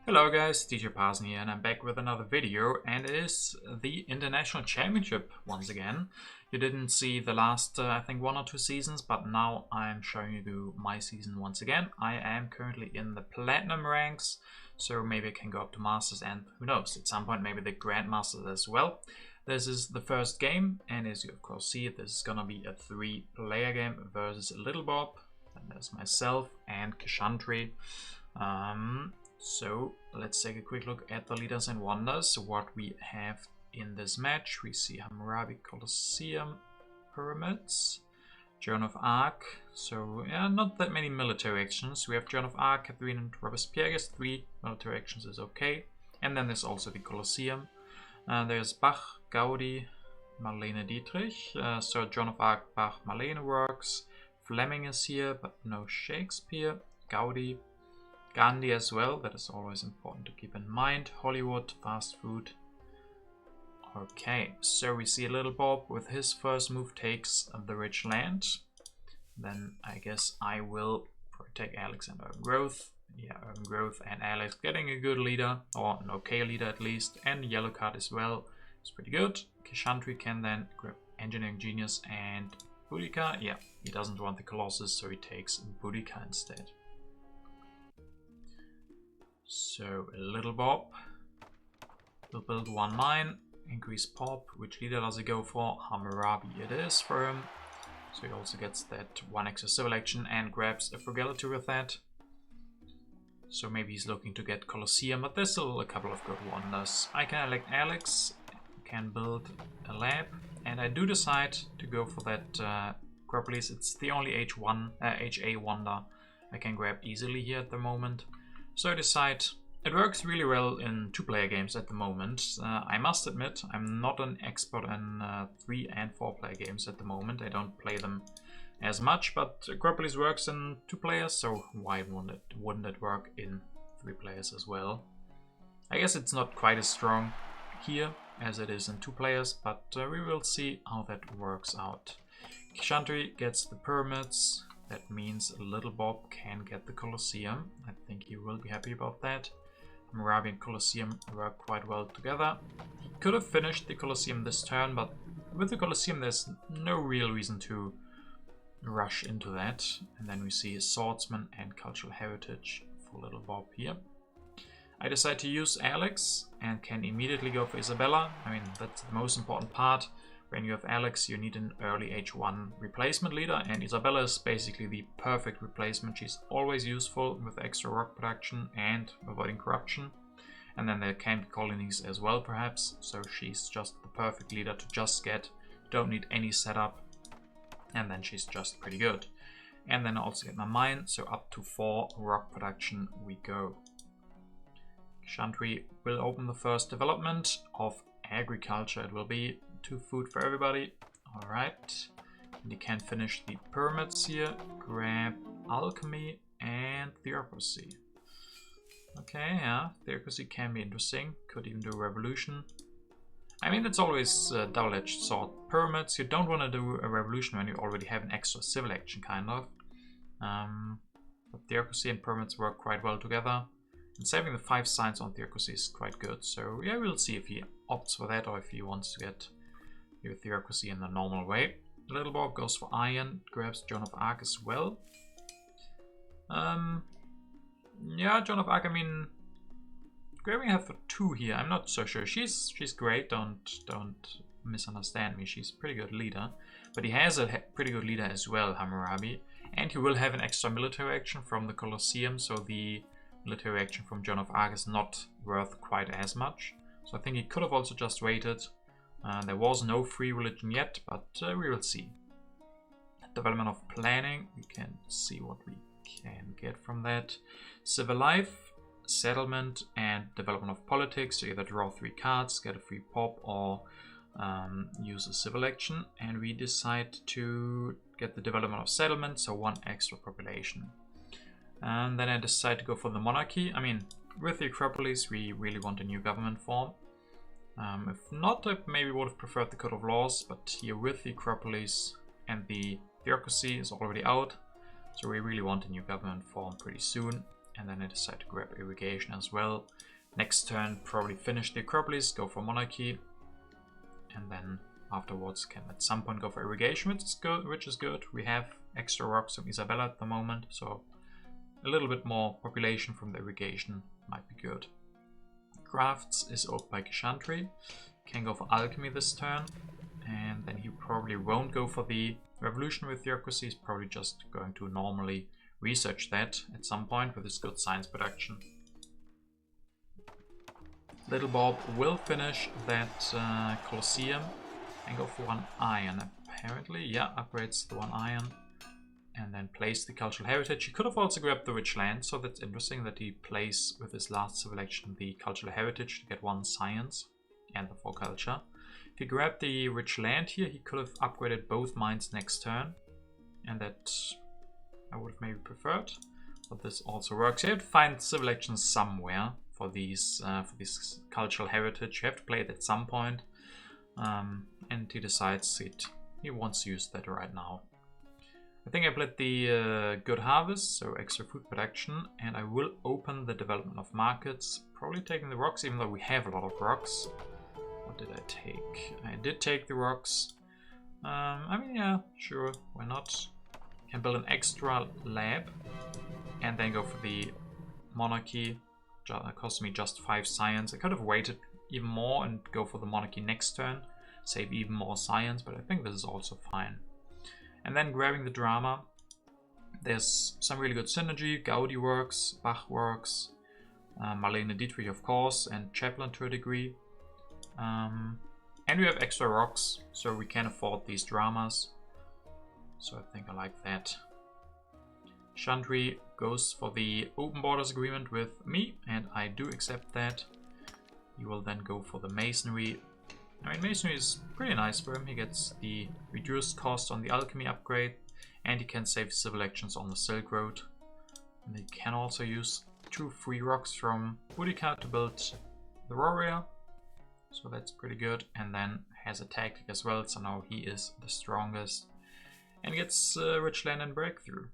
Hello guys, DJParson here, and I'm back with another video, and it is the International Championship once again. You didn't see the last, I think, 1 or 2 seasons, but now I'm showing you my season once again. I am currently in the Platinum ranks, so maybe I can go up to Masters, and who knows, at some point maybe the Grandmasters as well. This is the first game, and as you of course see, this is gonna be a 3-player game versus Little Bob, and there's myself and Kashantri. So let's take a quick look at the leaders and wonders, what we have in this match. We see Hammurabi, Colosseum, Pyramids, Joan of Arc. So yeah, not that many military actions. We have Joan of Arc, Catherine and Robespierre. I guess 3 military actions is okay. And then there's also the Colosseum. There's Bach, Gaudi, Marlene Dietrich. So Joan of Arc, Bach, Marlene works. Fleming is here, but no Shakespeare. Gaudi. Gandhi as well, that is always important to keep in mind. Hollywood, fast food. Okay, so we see Little Bob with his first move takes the rich land. Then I guess I will protect Alex and Urban Growth. Yeah, Urban Growth and Alex getting a good leader, or an okay leader at least, and yellow card as well. It's pretty good. Kashantri can then grab Engineering Genius and Boudica. Yeah, he doesn't want the Colossus, so he takes Boudica instead. So Little Bob will build 1 mine, increase pop. Which leader does he go for? Hammurabi it is for him. So he also gets that 1 extra civil action and grabs a frugality with that. So maybe he's looking to get Colosseum, but there's still a couple of good wonders. I can elect Alex, can build a lab, and I do decide to go for that Acropolis. It's the only HA wonder I can grab easily here at the moment. So I decide it works really well in 2-player games at the moment. I must admit I'm not an expert in 3 and 4-player games at the moment. I don't play them as much, but Acropolis works in 2 players, so why wouldn't it work in 3 players as well? I guess it's not quite as strong here as it is in 2 players, but we will see how that works out. Kashantri gets the pyramids. That means Little Bob can get the Colosseum. I think he will be happy about that. Hammurabi and Colosseum work quite well together. He could have finished the Colosseum this turn, but with the Colosseum there's no real reason to rush into that. And then we see Swordsman and Cultural Heritage for Little Bob here. I decide to use Alex and can immediately go for Isabella. I mean, that's the most important part. When you have Alex, you need an early H1 replacement leader, and Isabella is basically the perfect replacement. She's always useful with extra rock production and avoiding corruption. And then there can be colonies as well, perhaps. So she's just the perfect leader to just get. Don't need any setup. And then she's just pretty good. And then I also get my mine, so up to 4 rock production we go. Kashantri will open the first development of agriculture. It will be 2 food for everybody. Alright. And you can finish the pyramids here. Grab alchemy and theocracy. Okay, yeah. Theocracy can be interesting. Could even do a revolution. I mean, it's always a double-edged sword. Pyramids, you don't want to do a revolution when you already have an extra civil action, kind of. But theocracy and pyramids work quite well together. And saving the 5 signs on theocracy is quite good. So yeah, we'll see if he opts for that or if he wants to get your theocracy in the normal way. Little Bob goes for iron, grabs Joan of Arc as well. Yeah, Joan of Arc, I mean, grabbing her for 2 here, I'm not so sure. She's great, don't misunderstand me. She's a pretty good leader. But he has a pretty good leader as well, Hammurabi. And he will have an extra military action from the Colosseum, so the military action from Joan of Arc is not worth quite as much. So I think he could have also just waited. There was no free religion yet, but we will see. Development of planning, we can see what we can get from that. Civil life, settlement, and development of politics. So either draw 3 cards, get a free pop, or use a civil action. And we decide to get the development of settlement, so 1 extra population. And then I decide to go for the monarchy. I mean, with the Acropolis, we really want a new government form. If not, I maybe would have preferred the Code of Laws, but here with the Acropolis and the theocracy is already out, so we really want a new government form pretty soon. and then I decide to grab irrigation as well. Next turn, probably finish the Acropolis, go for monarchy, and then afterwards can at some point go for irrigation, which is good. We have extra rocks from Isabella at the moment, so a little bit more population from the irrigation might be good. Crafts is owned by Kishantri. Can go for alchemy this turn, and then he probably won't go for the revolution with bureaucracy. He's probably just going to normally research that at some point with his good science production. Little Bob will finish that Colosseum and go for 1 iron apparently. Yeah, upgrades the 1 iron and then plays the cultural heritage. He could have also grabbed the rich land, so that's interesting that he plays with his last civil action the cultural heritage to get 1 science and the 4 culture. If he grabbed the rich land here, he could have upgraded both mines next turn, and that I would have maybe preferred, but this also works. You have to find civil actions somewhere for these for this cultural heritage. You have to play it at some point, and he decides he wants to use that right now. I think I played the good harvest, so extra food production, and I will open the development of markets, probably taking the rocks, even though we have a lot of rocks. What did I take? I did take the rocks. I mean, yeah, sure, why not? Can build an extra lab and then go for the monarchy. It cost me just 5 science. I could have waited even more and go for the monarchy next turn, save even more science, but I think this is also fine. And then grabbing the drama, there's some really good synergy. Gaudi works, Bach works, Marlene Dietrich of course, and Chaplin to a degree. And we have extra rocks, so we can afford these dramas. So I think I like that. Chandri goes for the open borders agreement with me, and I do accept that. He will then go for the masonry. I mean, masonry is pretty nice for him. He gets the reduced cost on the alchemy upgrade, and he can save civil actions on the Silk Road. And he can also use 2 free rocks from Boudica to build the warrior. So that's pretty good. And then has a tactic as well, so now he is the strongest. And gets rich land and breakthrough.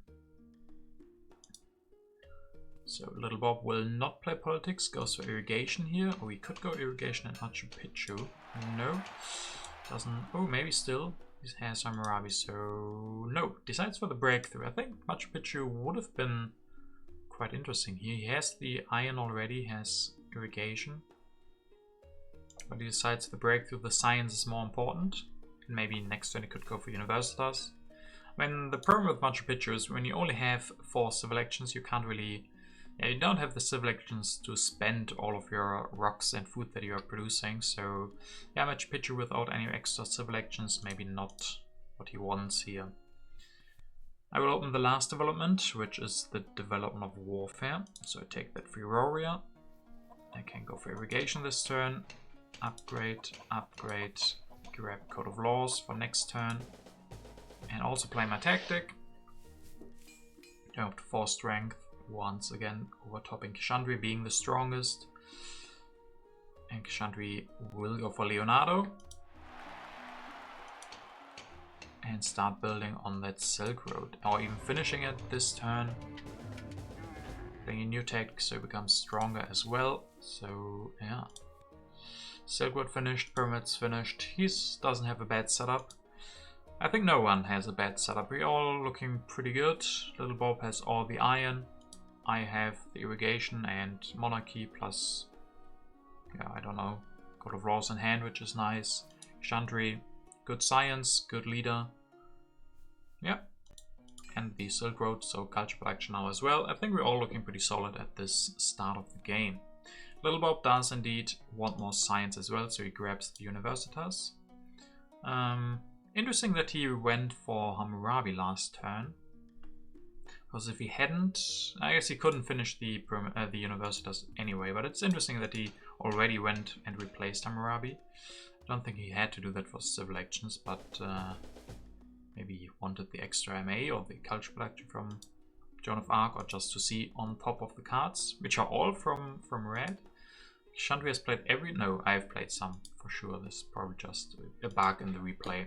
So Little Bob will not play politics, goes for irrigation here. Or we could go irrigation at Machu Picchu. No, doesn't. Oh, maybe still. He has Hammurabi, so no. Decides for the breakthrough. I think Machu Picchu would have been quite interesting here. He has the iron already, has irrigation. But he decides the breakthrough, the science is more important. And maybe next turn he could go for Universitas. I mean, the problem with Machu Picchu is when you only have 4 civil actions, you can't really... Yeah, you don't have the civil actions to spend all of your rocks and food that you are producing. So, yeah, Machu Picchu without any extra civil actions, maybe not what he wants here. I will open the last development, which is the development of warfare. So I take that free warrior. I can go for irrigation this turn. Upgrade, upgrade, grab Code of Laws for next turn. And also play my tactic. Go up to 4 strength. Once again, overtopping Kishandri being the strongest. And Kishandri will go for Leonardo. And start building on that Silk Road. Or even finishing it this turn. Playing a new tactic so he becomes stronger as well. So, yeah. Silk Road finished, Pyramids finished. He doesn't have a bad setup. I think no one has a bad setup. We're all looking pretty good. Little Bob has all the iron. I have the irrigation and monarchy plus, yeah, I don't know, Code of Laws in hand, which is nice. Chandri, good science, good leader. Yeah. And the Silk Road, so culture production now as well. I think we're all looking pretty solid at this start of the game. Little Bob does indeed want more science as well, so he grabs the Universitas. Interesting that he went for Hammurabi last turn. Because if he hadn't, I guess he couldn't finish the Universitas anyway, but it's interesting that he already went and replaced Hammurabi. I don't think he had to do that for civil actions, but maybe he wanted the extra MA or the culture production from Joan of Arc, or just to see on top of the cards, which are all from red. Chandri has played no, I've played some for sure. This is probably just a bug in the replay.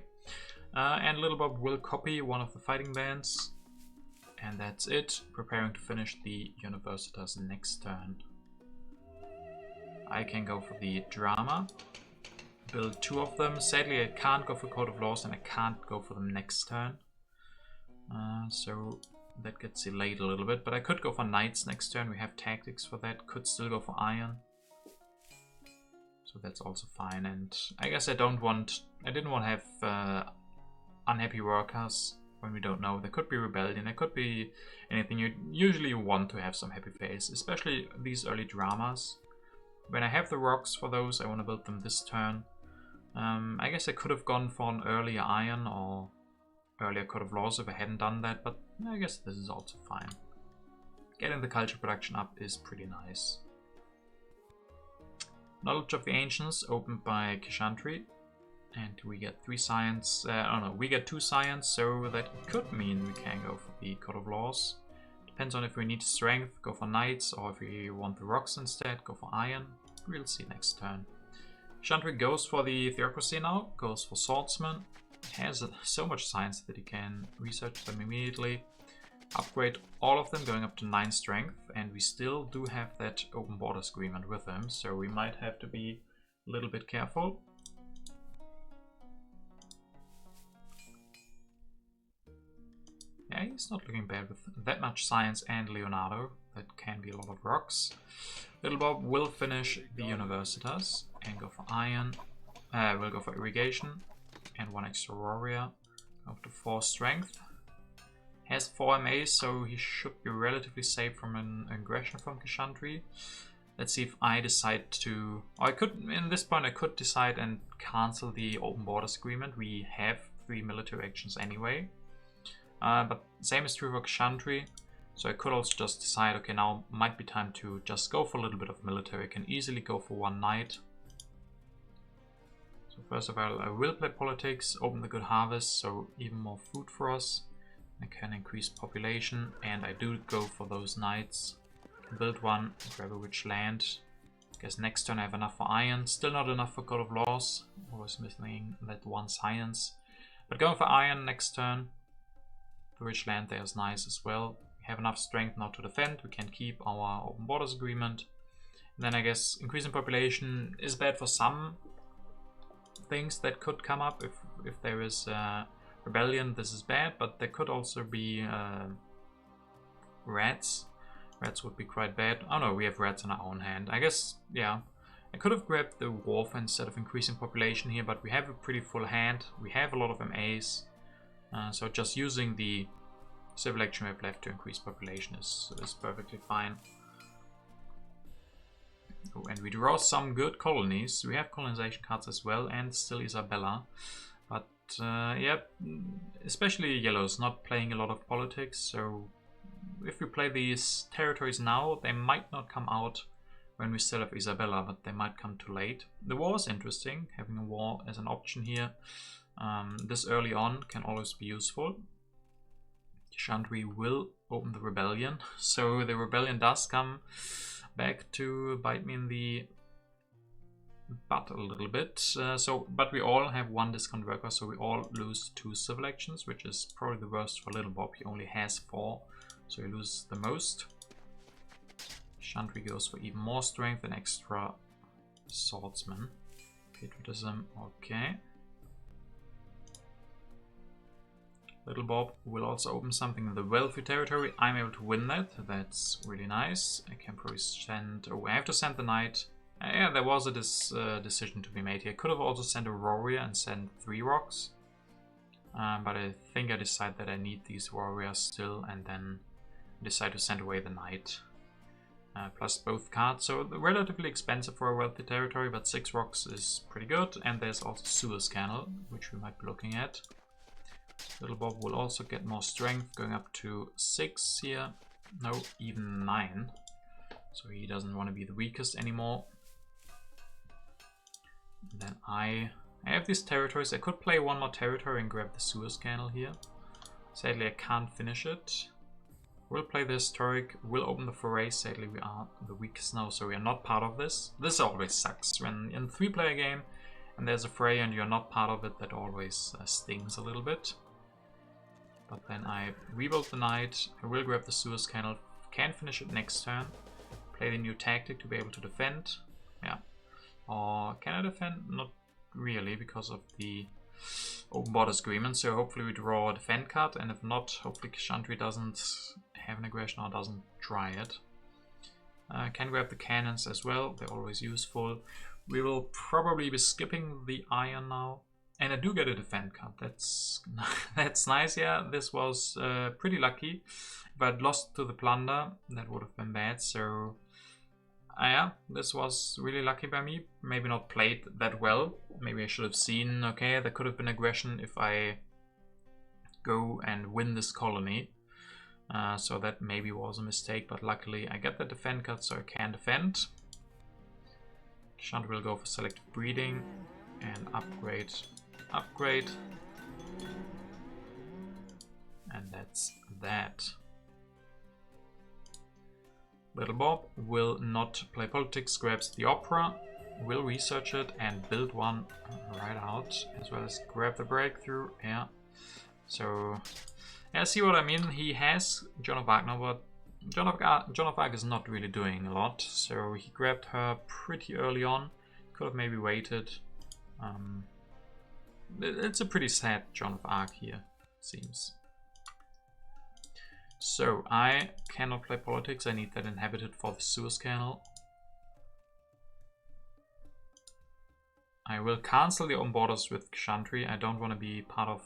And Little Bob will copy one of the fighting bands. And that's it. Preparing to finish the Universitas next turn. I can go for the drama. Build 2 of them. Sadly, I can't go for Code of Laws and I can't go for them next turn. So that gets delayed a little bit. But I could go for Knights next turn. We have tactics for that. Could still go for Iron. So that's also fine. And I guess I didn't want to have unhappy workers when we don't know. There could be rebellion. There could be anything. You usually want to have some happy face, especially these early dramas. When I have the rocks for those, I want to build them this turn. I guess I could have gone for an earlier Iron or earlier Code of Laws if I hadn't done that, but I guess this is also fine. Getting the culture production up is pretty nice. Knowledge of the Ancients opened by Kishantri. And we get 3 science. We get 2 science, so that could mean we can go for the Code of Laws. Depends on if we need strength, go for Knights, or if we want the rocks instead, go for Iron. We'll see next turn. Kishantri goes for the Theocracy now, goes for Swordsman. Has so much science that he can research them immediately. Upgrade all of them, going up to 9 strength, and we still do have that open borders agreement with him, so we might have to be a little bit careful. Yeah, he's not looking bad with that much science and Leonardo. That can be a lot of rocks. Little Bob will finish the Universitas and go for Iron. We'll go for Irrigation and 1 extra warrior. Up to 4 strength. Has 4 MA, so he should be relatively safe from an aggression from Kishantri. Let's see if I decide to... Or I could, in this point, I could decide and cancel the open borders agreement. We have 3 military actions anyway. But same is true for Kishantri, so I could also just decide, okay, now might be time to just go for a little bit of military. I can easily go for 1 knight. So first of all, I will play politics, open the good harvest, so even more food for us. I can increase population, and I do go for those knights. Build 1, grab a rich land. Guess next turn I have enough for Iron, still not enough for Code of Laws. Always missing that 1 science. But going for Iron next turn. The rich land there is nice as well. We have enough strength now to defend. We can keep our open borders agreement. And then I guess increasing population is bad for some things that could come up. If there is rebellion, this is bad. But there could also be rats. Rats would be quite bad. Oh no, we have rats in our own hand. I guess, yeah. I could have grabbed the warfare instead of increasing population here. But we have a pretty full hand. We have a lot of MAs. So just using the civil action we have left to increase population is perfectly fine. Oh, and we draw some good colonies. We have colonization cards as well, and still Isabella. But yeah, especially yellow's not playing a lot of politics. So if we play these territories now, they might not come out when we still have Isabella, but they might come too late. The war is interesting, having a war as an option here. This early on can always be useful. Kishantri will open the rebellion, so the rebellion does come back to bite me in the butt a little bit. But we all have 1 discount worker, so we all lose 2 civil actions, which is probably the worst for Little Bob. He only has 4, so he loses the most. Kishantri goes for even more strength and extra swordsman. Patriotism, okay. Little Bob will also open something in the wealthy territory. I'm able to win that. That's really nice. I can probably send... Oh, I have to send the knight. Yeah, there was a decision to be made here. I could have also sent a warrior and sent 3 rocks. But I think I decide that I need these warriors still, and then decide to send away the knight. Plus both cards. So relatively expensive for a wealthy territory, but 6 rocks is pretty good. And there's also Suez Canal, which we might be looking at. Little Bob will also get more strength, going up to 6 here. No, even 9. So he doesn't want to be the weakest anymore. And then I have these territories. I could play 1 more territory and grab the Suez Canal here. Sadly, I can't finish it. We'll play the historic. We'll open the foray. Sadly, we are the weakest now, so we are not part of this. This always sucks. When in a 3-player game and there's a fray and you're not part of it, that always stings a little bit. but then I rebuild the knight. I will grab the Suez Canal, can finish it next turn. Play the new tactic to be able to defend. Yeah. Or can I defend? Not really, because of the open borders agreement. So hopefully we draw a defend card, and if not, hopefully Chantry doesn't have an aggression or doesn't try it. Can grab the cannons as well, they're always useful. We will probably be skipping the iron now. And I do get a defend card, that's that's nice, yeah. This was pretty lucky. If I'd lost to the plunder, that would have been bad, so... yeah, this was really lucky by me. Maybe not played that well. Maybe I should have seen, okay, there could have been aggression if I go and win this colony. So that maybe was a mistake, but luckily I get the defend card, so I can defend. Kishant will go for selective breeding and upgrade. And that's that. Little Bob will not play politics, grabs the opera, will research it and build one right out, as well as grab the breakthrough. Yeah. So, yeah, see what I mean? He has Joan of Arc now, but Joan of Arc is not really doing a lot. So he grabbed her pretty early on. Could have maybe waited. It's a pretty sad Joan of Arc here, seems. So I cannot play politics. I need that inhabited for the Suez Canal. I will cancel the open borders with Chantry. I don't want to be part of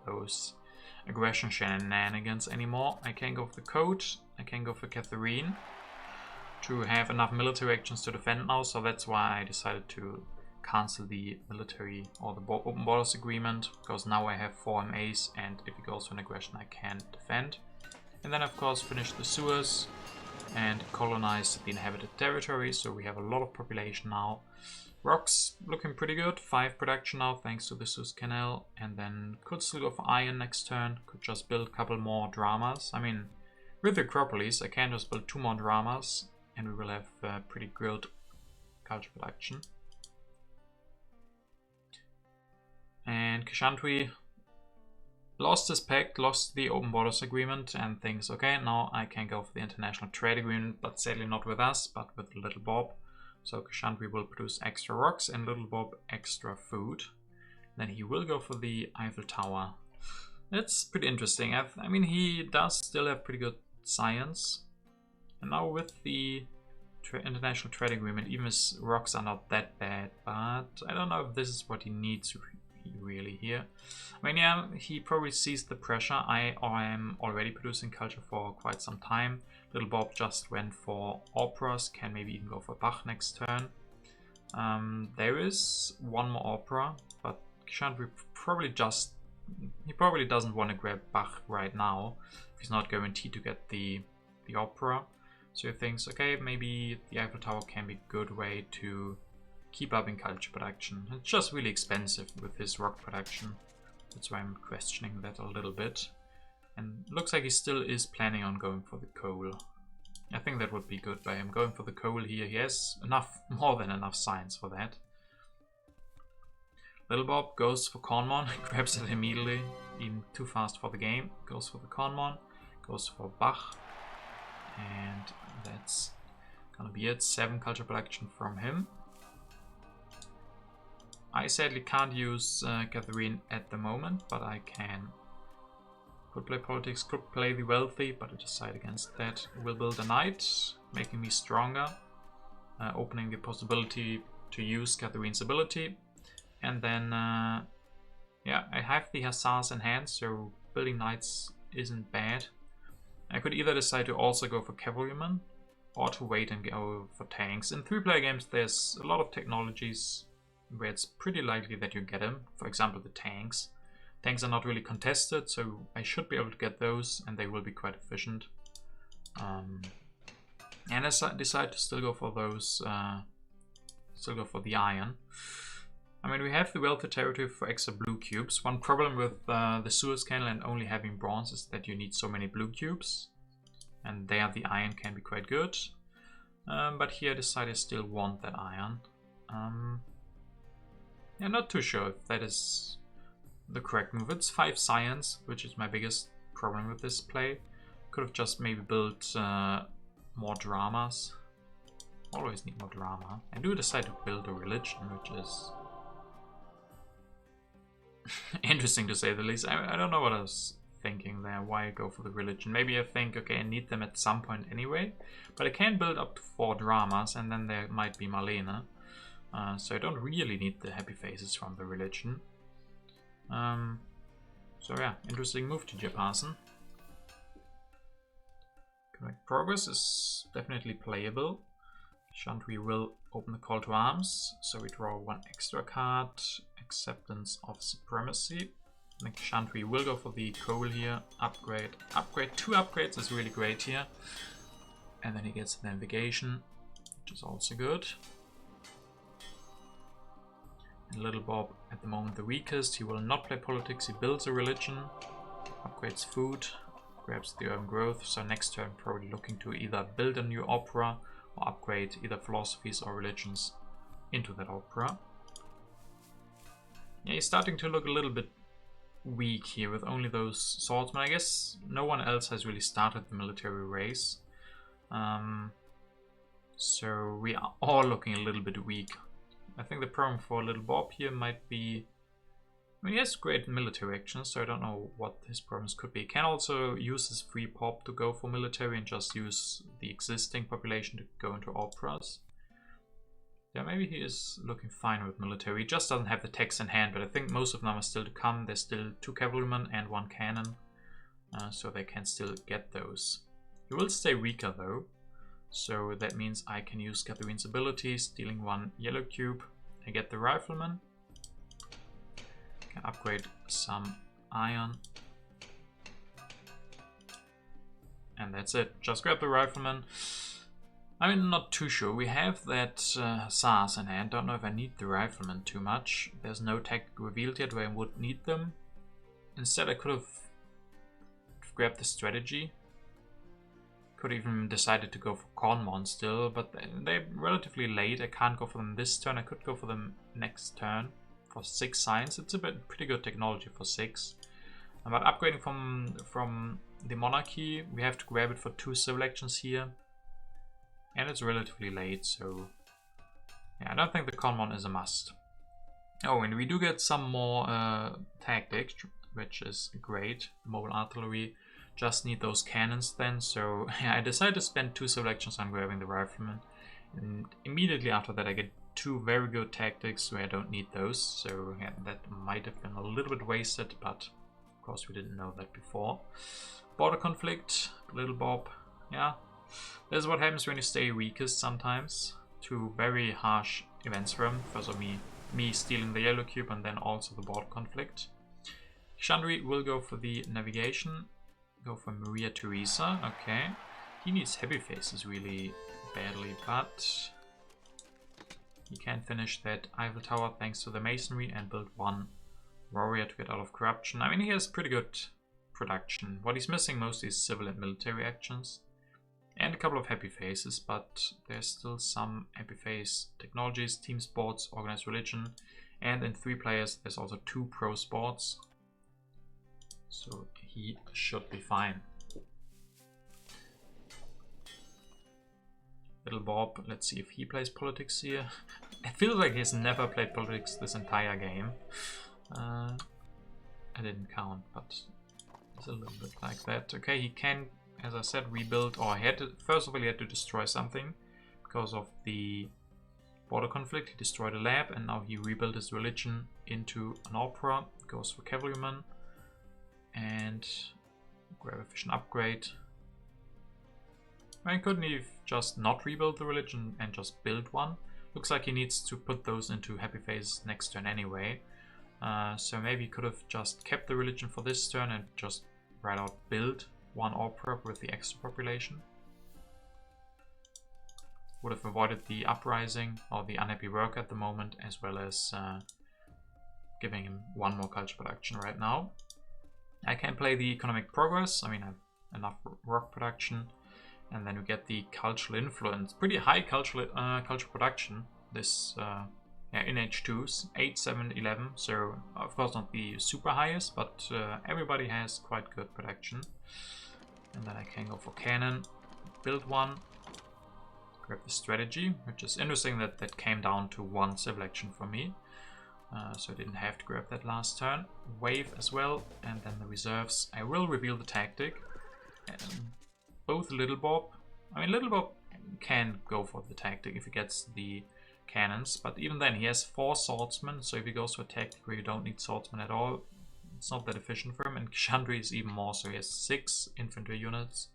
those aggression shenanigans anymore. I can go for the code. I can go for Catherine to have enough military actions to defend now. So that's why I decided to cancel the military or the open borders agreement, because now I have 4 MAs, and if he goes for an aggression I can defend. And then of course finish the Suez and colonize the inhabited territory, so we have a lot of population now. Rocks looking pretty good, 5 production now thanks to the Suez Canal, and then could still go for iron next turn, could just build a couple more dramas. I mean, with the Acropolis I can just build 2 more dramas and we will have pretty good culture production. And Kishantwi lost his pact, lost the open borders agreement, and thinks, okay, now I can go for the international trade agreement, but sadly not with us, but with Little Bob. So Kishantwi will produce extra rocks and Little Bob extra food. Then he will go for the Eiffel Tower. That's pretty interesting. I mean, he does still have pretty good science. And now with the international trade agreement, even his rocks are not that bad, but I don't know if this is what he needs really here. I mean, yeah, he probably sees the pressure. I am already producing culture for quite some time. Little Bob just went for operas, can maybe even go for Bach next turn. There is one more opera, but Kishantwi probably doesn't want to grab Bach right now. He's not guaranteed to get the opera. So he thinks, okay, maybe the Eiffel Tower can be a good way to keep up in culture production. It's just really expensive with his rock production. That's why I'm questioning that a little bit. And looks like he still is planning on going for the coal. I think that would be good by him going for the coal here. He has more than enough science for that. Little Bob goes for Conmon, grabs it immediately, even too fast for the game. Goes for the Conmon, goes for Bach, and that's gonna be it. 7 culture production from him. I sadly can't use Catherine at the moment, but I can. Could play politics, could play the wealthy, but I decide against that. Will build a knight, making me stronger, opening the possibility to use Catherine's ability. And then, yeah, I have the hussars in hand, so building knights isn't bad. I could either decide to also go for cavalrymen, or to wait and go for tanks. In 3-player games there's a lot of technologies where it's pretty likely that you get them. For example, the tanks. Tanks are not really contested, so I should be able to get those, and they will be quite efficient. And I decide to still go for those, still go for the iron. I mean, we have the wealthy territory for extra blue cubes. One problem with the Suez Canal and only having bronze is that you need so many blue cubes. And there the iron can be quite good. But here I decide I still want that iron. Yeah, not too sure if that is the correct move. It's 5 science, which is my biggest problem with this play. Could have just maybe built more dramas. Always need more drama. I do decide to build a religion, which is interesting to say the least. I don't know what I was thinking there. Why go for the religion? Maybe I think, okay, I need them at some point anyway. But I can build up to 4 dramas, and then there might be Marlene. So I don't really need the happy faces from the religion. So yeah, interesting move, DJParson. Correct progress is definitely playable. Chantry will open the call to arms, so we draw 1 extra card. Acceptance of supremacy. I think Chantry will go for the coal here. Upgrade. 2 upgrades is really great here. And then he gets the navigation, which is also good. And Little Bob, at the moment the weakest. He will not play politics, he builds a religion. Upgrades food. Grabs the urban growth, so next turn probably looking to either build a new opera or upgrade either philosophies or religions into that opera. Yeah, he's starting to look a little bit weak here with only those swordsmen. I guess no one else has really started the military race. So we are all looking a little bit weak. I think the problem for Little Bob here might be, I mean, he has great military actions, so I don't know what his problems could be. He can also use his free pop to go for military and just use the existing population to go into operas. Yeah, maybe he is looking fine with military. He just doesn't have the techs in hand, but I think most of them are still to come. There's still 2 cavalrymen and 1 cannon, so they can still get those. He will stay weaker though, so that means I can use Catherine's abilities, stealing 1 yellow cube. I get the rifleman. Can upgrade some iron. And that's it. Just grab the rifleman. I'm not too sure. We have that hussars in hand. Don't know if I need the rifleman too much. There's no tactic revealed yet where I would need them. Instead I could have grabbed the strategy. Could even decided to go for Colonial still, but they're relatively late. I can't go for them this turn. I could go for them next turn. For 6 science, it's a pretty good technology for 6. But upgrading from the monarchy, we have to grab it for 2 civil actions here, and it's relatively late, so yeah, I don't think the Colonial is a must. Oh, and we do get some more tactics, which is great. Mobile artillery, just need those cannons then. So yeah, I decided to spend 2 civil actions on grabbing the rifleman, and immediately after that I get 2 very good tactics where I don't need those, so yeah, that might have been a little bit wasted, but of course we didn't know that before. Border conflict, Little Bob, yeah, this is what happens when you stay weakest sometimes. 2 very harsh events for him. First of me stealing the yellow cube and then also the border conflict. Chandri will go for the navigation, go for Maria Theresa, okay. He needs heavy faces really badly, but he can finish that Eiffel Tower thanks to the masonry and build 1 warrior to get out of corruption. I mean, he has pretty good production. What he's missing mostly is civil and military actions. And a couple of happy faces, but there's still some happy face technologies, team sports, organized religion, and in 3 players there's also 2 pro sports. So he should be fine. Little Bob, let's see if he plays politics here. I feel like he's never played politics this entire game. I didn't count, but it's a little bit like that. Okay, he can, as I said, rebuild, or he had to, first of all he had to destroy something because of the border conflict. He destroyed a lab and now he rebuilt his religion into an opera. Goes for cavalryman and grab a fission upgrade. I couldn't he just not rebuild the religion and just build one? Looks like he needs to put those into happy phase next turn anyway. So maybe he could have just kept the religion for this turn and just right out build 1 opera with the extra population. Would have avoided the uprising or the unhappy worker at the moment, as well as giving him 1 more culture production right now. I can play the economic progress. I mean, I have enough work production. And then we get the cultural influence. Pretty high culture production this yeah, in H2s, 8, 7, 11. So of course not the super highest, but everybody has quite good protection. And then I can go for cannon, build one, grab the strategy, which is interesting that that came down to 1 civil action for me. So I didn't have to grab that last turn. Wave as well, and then the reserves. I will reveal the tactic. Both Little Bob. I mean, Little Bob can go for the tactic if he gets the cannons, but even then he has 4 swordsmen, so if he goes for a tactic where you don't need swordsmen at all, it's not that efficient for him. And Chandri is even more, so he has 6 infantry units.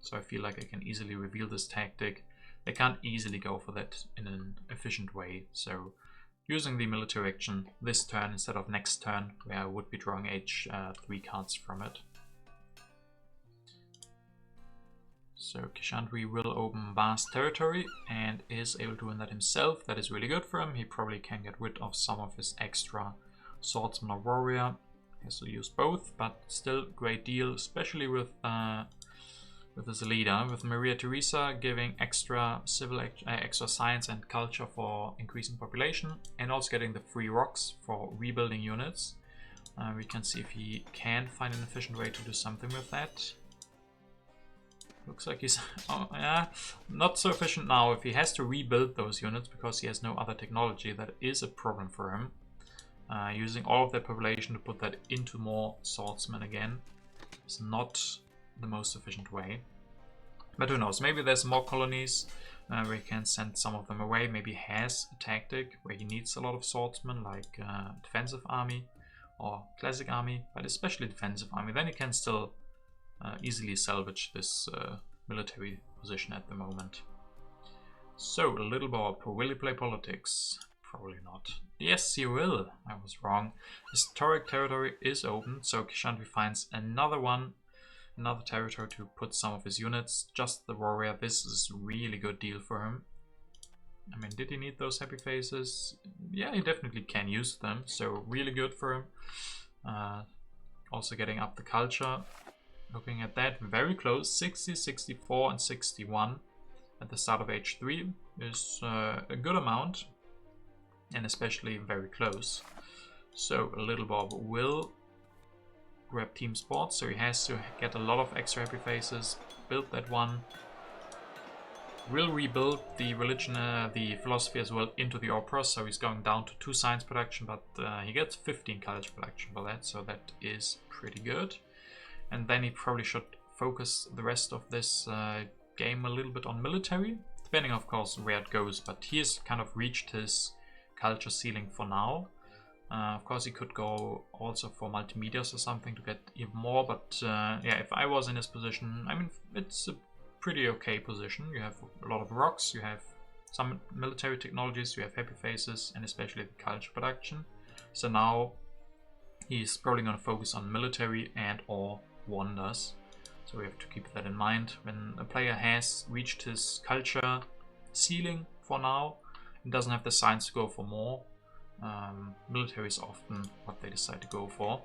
So I feel like I can easily reveal this tactic. They can't easily go for that in an efficient way, so using the military action this turn instead of next turn, where I would be drawing H3 cards from it. So Kishandri will open vast territory and is able to win that himself. That is really good for him. He probably can get rid of some of his extra swordsman or warrior. He has to use both, but still great deal, especially with his leader, with Maria Theresa giving extra extra science and culture for increasing population, and also getting the free rocks for rebuilding units. We can see if he can find an efficient way to do something with that. Looks like he's not so efficient now. If he has to rebuild those units because he has no other technology, that is a problem for him. Using all of that population to put that into more swordsmen again is not the most efficient way. But who knows, maybe there's more colonies where he can send some of them away. Maybe he has a tactic where he needs a lot of swordsmen, like defensive army or classic army, but especially defensive army. Then he can still easily salvage this military position at the moment. So, Little Bob, will he play politics? Probably not. Yes, he will. I was wrong. Historic territory is open, so Kishandri finds another territory to put some of his units. Just the warrior. This is a really good deal for him. I mean, did he need those happy faces? Yeah, he definitely can use them, so really good for him. Also getting up the culture. Looking at that, very close. 60, 64 and 61 at the start of H3 is a good amount, and especially very close. So Little Bob will grab team sports, so he has to get a lot of extra happy faces, build that one, will rebuild the religion, the philosophy as well into the opera, so he's going down to 2 science production, but he gets 15 culture production for that, so that is pretty good. And then he probably should focus the rest of this game a little bit on military, depending of course where it goes, but he has kind of reached his culture ceiling for now. Of course he could go also for multimedias or something to get even more, but yeah, if I was in his position, I mean, it's a pretty okay position. You have a lot of rocks, you have some military technologies, you have happy faces, and especially the culture production. So now he's probably going to focus on military and or wonders. So we have to keep that in mind. When a player has reached his culture ceiling for now and doesn't have the science to go for more, military is often what they decide to go for.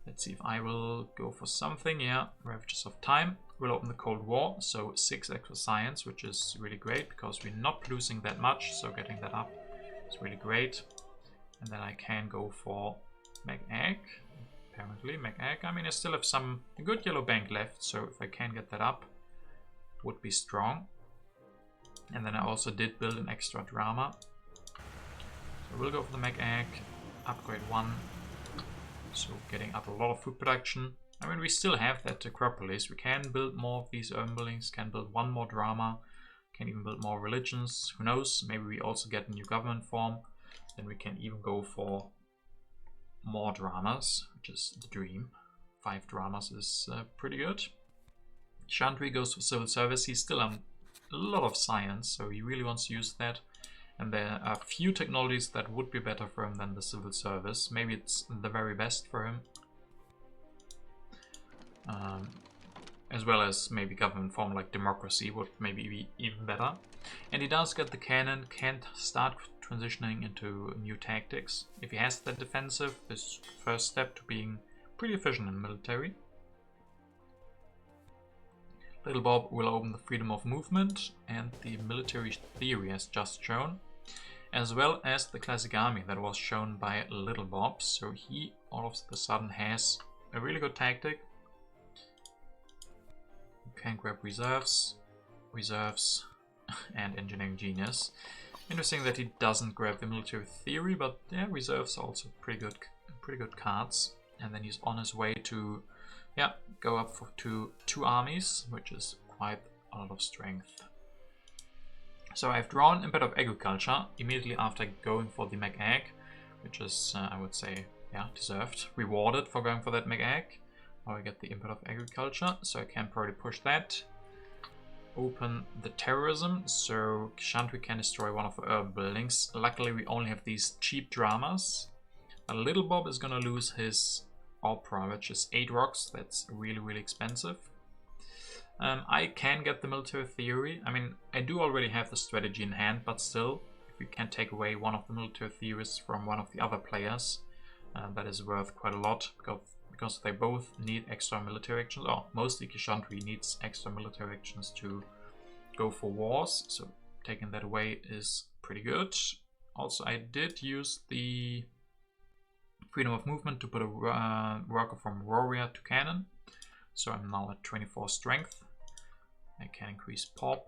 Let's see if I will go for something. Yeah, Ravages of Time. We'll open the Cold War, so 6 extra science, which is really great because we're not producing that much, so getting that up is really great. And then I can go for Mag-Egg. Apparently, Mag-Egg. I mean, I still have a good yellow bank left, so if I can get that up, would be strong. And then I also did build an extra drama. So we'll go for the Mag-Egg, upgrade 1. So getting up a lot of food production. I mean, we still have that Acropolis. We can build more of these urban buildings, can build 1 more drama, can even build more religions. Who knows, maybe we also get a new government form. Then we can even go for more dramas, which is the dream. 5 dramas is pretty good. Chandri goes for civil service. He's still on a lot of science, so he really wants to use that. And there are a few technologies that would be better for him than the civil service. Maybe it's the very best for him. As well as maybe government form like democracy would maybe be even better. And he does get the cannon, can't start transitioning into new tactics. If he has that defensive, this first step to being pretty efficient in military. Little Bob will open the freedom of movement and the military theory as just shown. as well as the classic army that was shown by Little Bob. So he all of a sudden has a really good tactic. You can grab reserves, and engineering genius. Interesting that he doesn't grab the military theory, but yeah, reserves are also pretty good cards. And then he's on his way to, yeah, go up to 2 armies, which is quite a lot of strength. So I've drawn a bit of agriculture immediately after going for the Mech Egg, which is, I would say, yeah, deserved, rewarded for going for that Mech Egg. Now I get the input of agriculture, so I can probably push that. Open the terrorism, so Kshantri can destroy one of the urban buildings. Luckily we only have these cheap dramas. A Little Bob is gonna lose his opera, which is 8 rocks. That's really expensive. I can get the military theory. I mean, I do already have the strategy in hand, but still, if we can take away one of the military theories from one of the other players, that is worth quite a lot, because they both need extra military actions. Oh, mostly Kshantri needs extra military actions to go for wars, so taking that away is pretty good. Also, I did use the freedom of movement to put a worker from warrior to cannon, so I'm now at 24 strength. I can increase pop,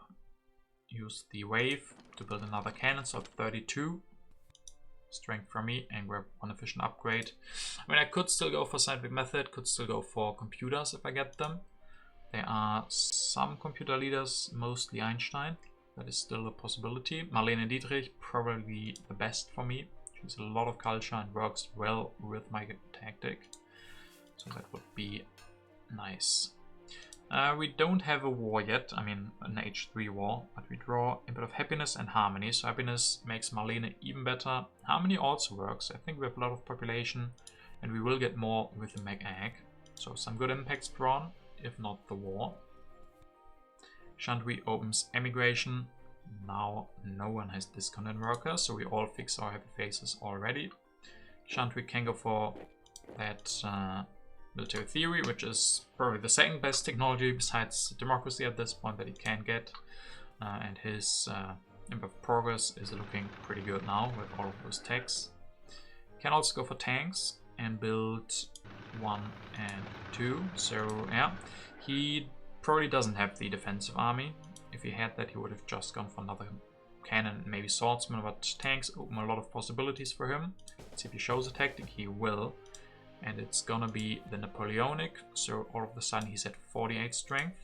use the wave to build another cannon, so 32 strength from me, and grab 1 efficient upgrade. I mean, I could still go for scientific method, could still go for computers if I get them. There are some computer leaders, mostly Einstein. That is still a possibility. Marlene Dietrich, probably the best for me. She's a lot of culture and works well with my tactic. So that would be nice. We don't have a war yet, I mean an H3 war, but we draw a bit of happiness and harmony. So happiness makes Marlene even better. Harmony also works. I think we have a lot of population and we will get more with the Mech Egg. So some good impacts drawn, if not the war. Kshantri opens emigration. Now no one has discontent workers, so we all fix our happy faces already. Kshantri can go for that military theory, which is probably the second best technology besides democracy at this point that he can get. And his Imp of Progress is looking pretty good now with all of those techs. Can also go for tanks and build 1 and 2. So yeah, he probably doesn't have the defensive army. If he had that, he would have just gone for another cannon, maybe swordsman, but tanks open a lot of possibilities for him. Let's see if he shows a tactic. He will. And it's gonna be the Napoleonic, so all of a sudden he's at 48 strength.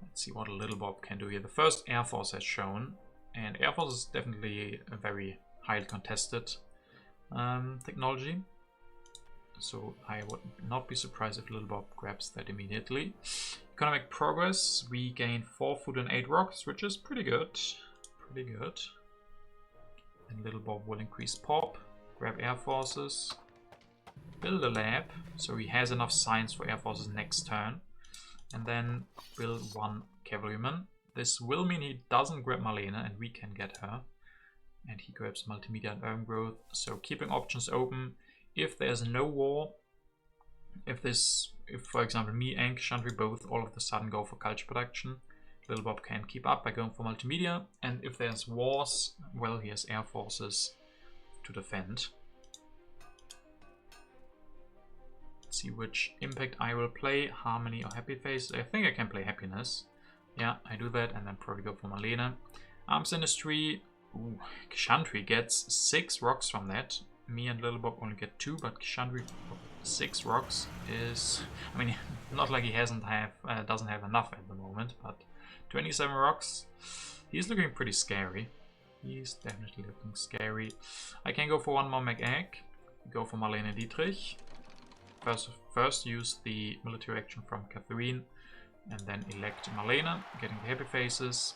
Let's see what a Little Bob can do here. The first Air Force has shown, and Air Force is definitely a very highly contested technology. So I would not be surprised if Little Bob grabs that immediately. Economic progress, we gain 4 food and 8 rocks, which is pretty good. Pretty good. And Little Bob will increase pop, grab air forces, build a lab, so he has enough science for air forces next turn, and then build 1 cavalryman. This will mean he doesn't grab Marlene and we can get her, and he grabs multimedia and urban growth. So keeping options open. If there's no war, if for example me and Kshantri both all of a sudden go for culture production, Little Bob can keep up by going for multimedia, and if there's wars, well, he has air forces to defend. Let's see which impact I will play, harmony or happy face. I think I can play happiness. Yeah, I do that, and then probably go for Marlene. Arms industry, ooh, Kshantri gets 6 rocks from that. Me and Little Bob only get 2, but Kshantri 6 rocks is, I mean, not like he doesn't have enough at the moment, but 27 rocks. He's looking pretty scary. He's definitely looking scary. I can go for 1 more Mech Egg. Go for Marlene Dietrich. First use the military action from Catherine, and then elect Marlene, getting the happy faces.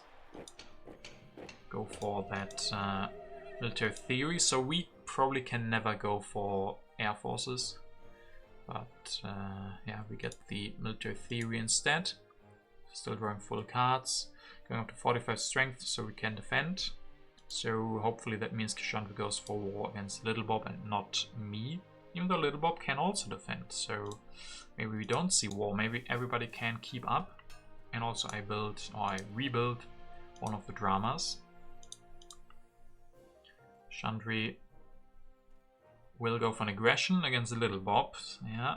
Go for that military theory. So we probably can never go for air forces, but yeah, we get the military theory instead. Still drawing full cards, going up to 45 strength so we can defend. So hopefully that means Kshantri goes for war against Little Bob and not me, even though Little Bob can also defend. So maybe we don't see war, maybe everybody can keep up. And also I rebuild one of the dramas. Chandri will go for an aggression against the Little Bob. Yeah,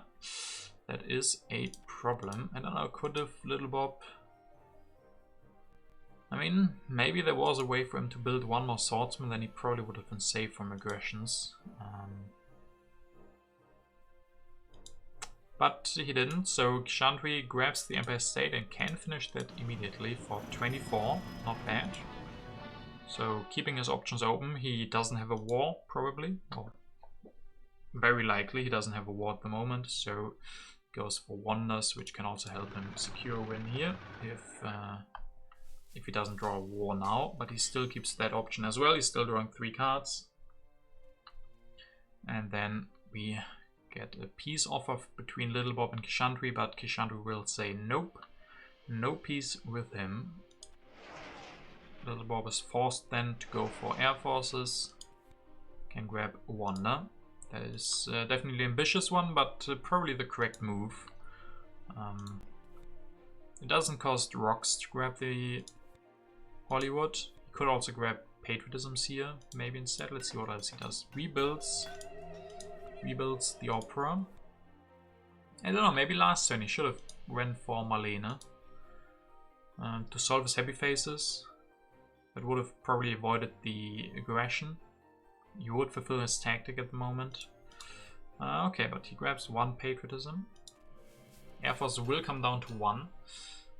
that is a problem. I don't know, could have Little Bob... I mean, maybe there was a way for him to build one more swordsman, then he probably would have been safe from aggressions. But he didn't, so Chandri grabs the Empire State and can finish that immediately for 24, not bad. So keeping his options open, he doesn't have a war, probably, or very likely he doesn't have a war at the moment, so goes for wonders, which can also help him secure a win here, if he doesn't draw a war now, but he still keeps that option as well. He's still drawing 3 cards. And then we get a peace offer between Little Bob and Kishandri, but Kishandri will say nope. No peace with him. Little Bob is forced then to go for air forces. Can grab Wonder. That is definitely an ambitious one, but probably the correct move. It doesn't cost rocks to grab the Hollywood. He could also grab patriotisms here, maybe instead. Let's see what else he does. Rebuilds the opera. I don't know, maybe last turn he should have went for Marlene to solve his happy faces. That would have probably avoided the aggression. He would fulfill his tactic at the moment. Okay, but he grabs 1 patriotism. Air Force will come down to 1,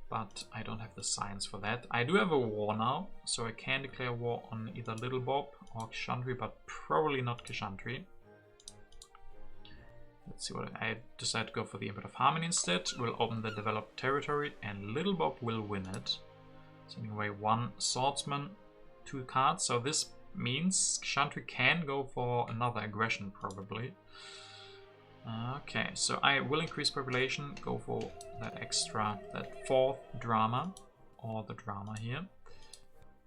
but I don't have the science for that. I do have a war now, so I can declare war on either Little Bob or Kishandri, but probably not Kishandri. Let's see what I decide to go for the Import of Harmony instead. We'll open the developed territory and Little Bob will win it. Sending away 1 swordsman, 2 cards. So this means Kishandri can go for another aggression probably. Okay, so I will increase population, go for that extra, that 4th drama, or the drama here.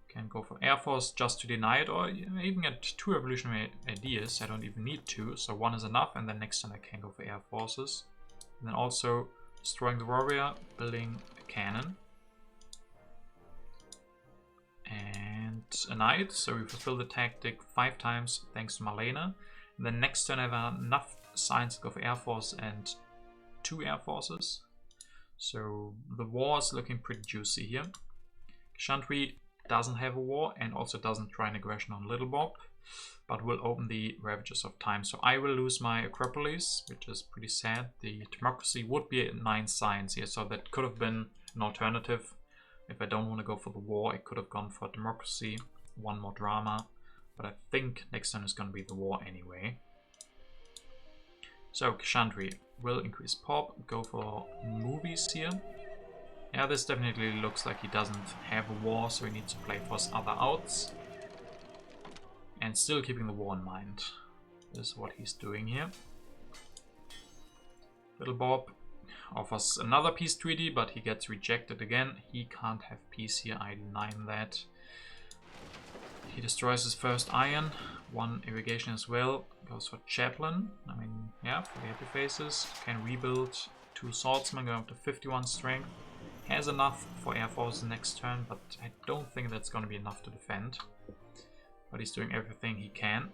Can go for Air Force just to deny it, or even get 2 revolutionary ideas. I don't even need 2, so 1 is enough, and then next turn I can go for Air Forces. And then also destroying the warrior, building a cannon. And a knight, so we fulfill the tactic 5 times thanks to Marlene. And then next turn I have enough science to go for Air Force and 2 Air Forces. So the war is looking pretty juicy here. Kishandri doesn't have a war and also doesn't try an aggression on Little Bob, but will open the Ravages of Time. So I will lose my Acropolis, which is pretty sad. The democracy would be at 9 science here, so that could have been an alternative. If I don't want to go for the war, I could have gone for democracy, 1 more drama, but I think next turn is going to be the war anyway. So Kishandri will increase pop, go for movies here. Yeah, this definitely looks like he doesn't have a war, so he needs to play for his other outs. And still keeping the war in mind. This is what he's doing here. Little Bob offers another peace treaty, but he gets rejected again. He can't have peace here, I deny him that. He destroys his first iron, 1 irrigation as well. Goes for Chaplain. I mean, yeah, for the happy faces. Can rebuild 2 swordsmen, going up to 51 strength. Has enough for Air Force next turn, but I don't think that's going to be enough to defend. But he's doing everything he can.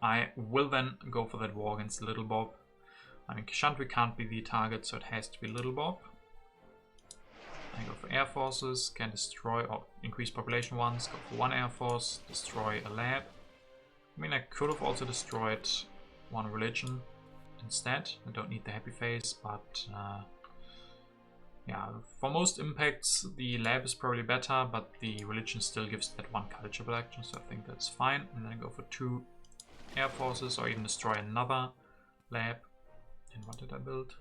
I will then go for that war against Little Bob. I mean, Kishandri can't be the target, so it has to be Little Bob. I go for Air Forces, can destroy or increase population once, go for 1 Air Force, destroy a lab. I mean, I could have also destroyed 1 religion instead. I don't need the happy face, but yeah, for most impacts the lab is probably better, but the religion still gives that 1 cultural action, so I think that's fine. And then I go for 2 Air Forces, or even destroy another lab. And what did I build?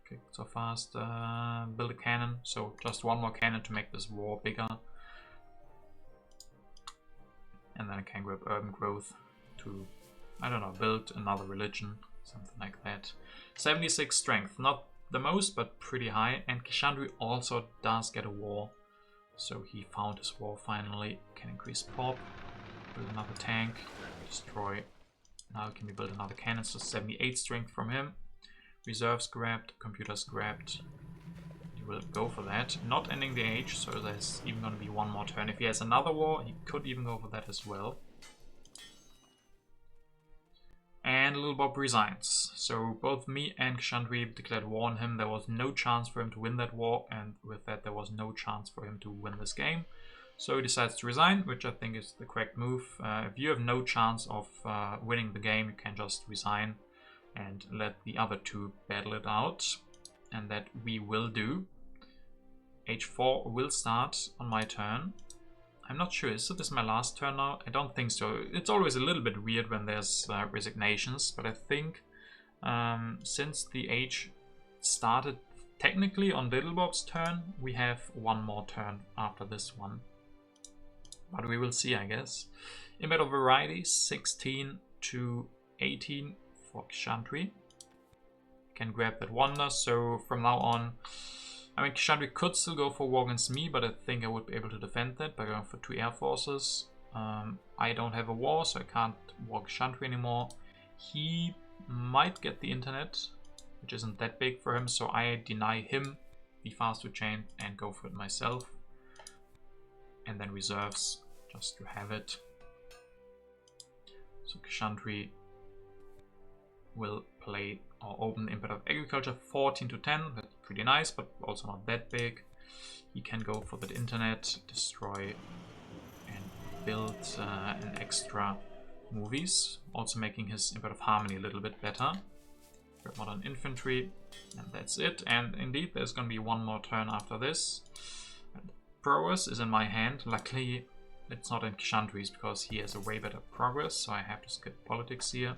Okay, so fast. Build a cannon, so just 1 more cannon to make this war bigger. And then I can grab urban growth to, I don't know, build another religion, something like that. 76 strength, not the most, but pretty high. And Kishandri also does get a war, so he found his war finally. Can increase pop, build another tank, destroy. Now can we build another cannon, so 78 strength from him. Reserves grabbed, computers grabbed. He will go for that. Not ending the age, so there's even going to be one more turn. If he has another war, he could even go for that as well. And Little Bob resigns. So both me and Kshandri declared war on him. There was no chance for him to win that war, and with that there was no chance for him to win this game. So he decides to resign, which I think is the correct move. If you have no chance of winning the game, you can just resign and let the other two battle it out. And that we will do. H4 will start on my turn. I'm not sure, is this my last turn now? I don't think so. It's always a little bit weird when there's resignations, but I think since the age started technically on Little Bob's turn, we have one more turn after this one. But we will see, I guess. In battle variety, 16 to 18 for Kshandri. Can grab that wonder, so from now on, I mean, Kshandri could still go for war against me, but I think I would be able to defend that by going for 2 air forces. I don't have a war, so I can't war Kshandri anymore. He might get the internet, which isn't that big for him, so I deny him the fast food chain and go for it myself. And then reserves, just to have it. So Kshandri will play or open the Impact of Agriculture 14 to 10. That's pretty nice, but also not that big. He can go for the internet, destroy and build an extra movies, also making his Impact of Harmony a little bit better. Modern Infantry, and that's it. And indeed, there's going to be one more turn after this. Progress is in my hand. Luckily, it's not in Kshandri's because he has a way better progress, so I have to skip politics here.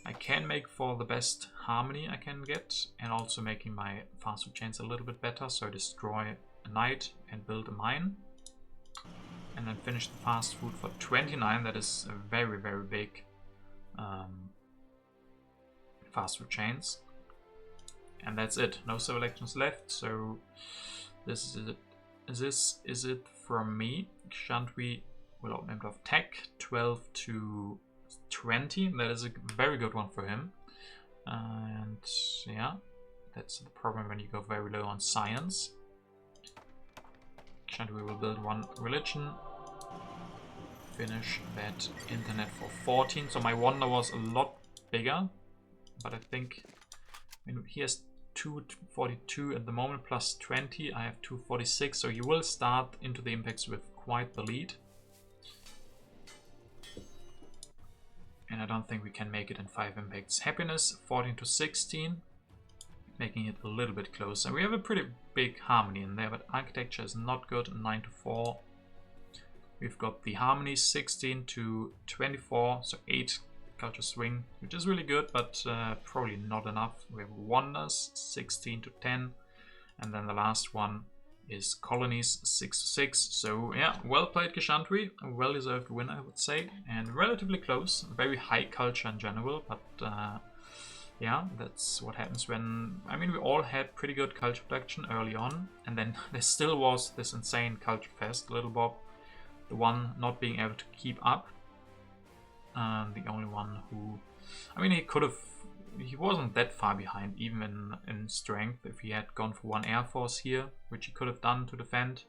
I can make for the best harmony I can get, and also making my fast food chains a little bit better, so I destroy a knight and build a mine. And then finish the fast food for 29, that is a very, very big fast food chains. And that's it, no civil elections left, so this is it. This is it from me. Kshandri will open Emperor of Tech, 12 to 20. That is a very good one for him. And yeah, that's the problem when you go very low on science. Kshandri will build 1 religion. Finish that internet for 14. So my wonder was a lot bigger. But I think, I mean, he has 242 at the moment, plus 20. I have 246, so you will start into the impacts with quite the lead. And I don't think we can make it in 5 impacts. Happiness, 14 to 16, making it a little bit closer. We have a pretty big harmony in there, but architecture is not good, 9 to 4. We've got the harmony, 16 to 24, so 8 culture swing, which is really good, but probably not enough. We have wonders, 16 to 10, and then the last one is colonies, 6 to 6. So yeah, well played Kshandri, a well-deserved win, I would say, and relatively close. Very high culture in general, but yeah, that's what happens when, I mean, we all had pretty good culture production early on, and then there still was this insane culture fest. Little Bob, the one not being able to keep up. The only one who, I mean, he wasn't that far behind, even in strength. If he had gone for 1 Air Force here, which he could have done to defend,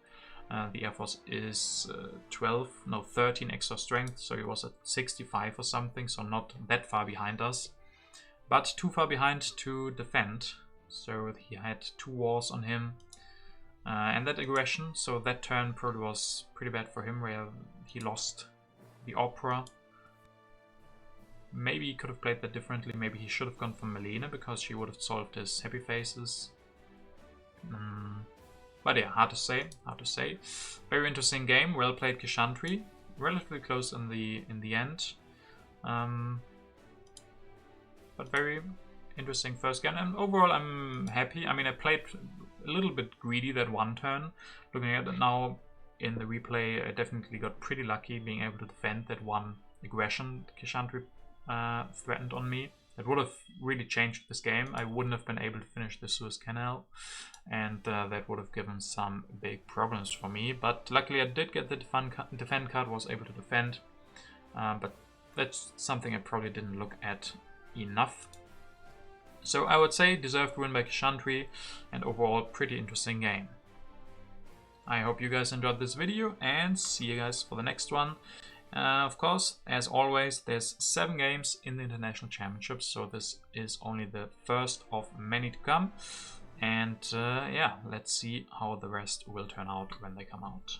the Air Force is 13 extra strength, so he was at 65 or something, so not that far behind us, but too far behind to defend. So he had 2 wars on him, and that aggression, so that turn probably was pretty bad for him, where he lost the Opera. Maybe he could have played that differently. Maybe he should have gone for Melena, because she would have solved his happy faces. But yeah, hard to say. Very interesting game. Well played Kshandri. Relatively close in the end. But very interesting first game. And overall, I'm happy. I mean, I played a little bit greedy that one turn. Looking at it now in the replay, I definitely got pretty lucky being able to defend that one aggression Kshandri threatened on me. It would have really changed this game. I wouldn't have been able to finish the Suez Canal, and that would have given some big problems for me. But luckily I did get the defend card, was able to defend, but that's something I probably didn't look at enough. So I would say deserved win by Kashantri, and overall pretty interesting game. I hope you guys enjoyed this video, and see you guys for the next one. Of course, as always, there's 7 games in the International Championships, so this is only the first of many to come. And yeah, let's see how the rest will turn out when they come out.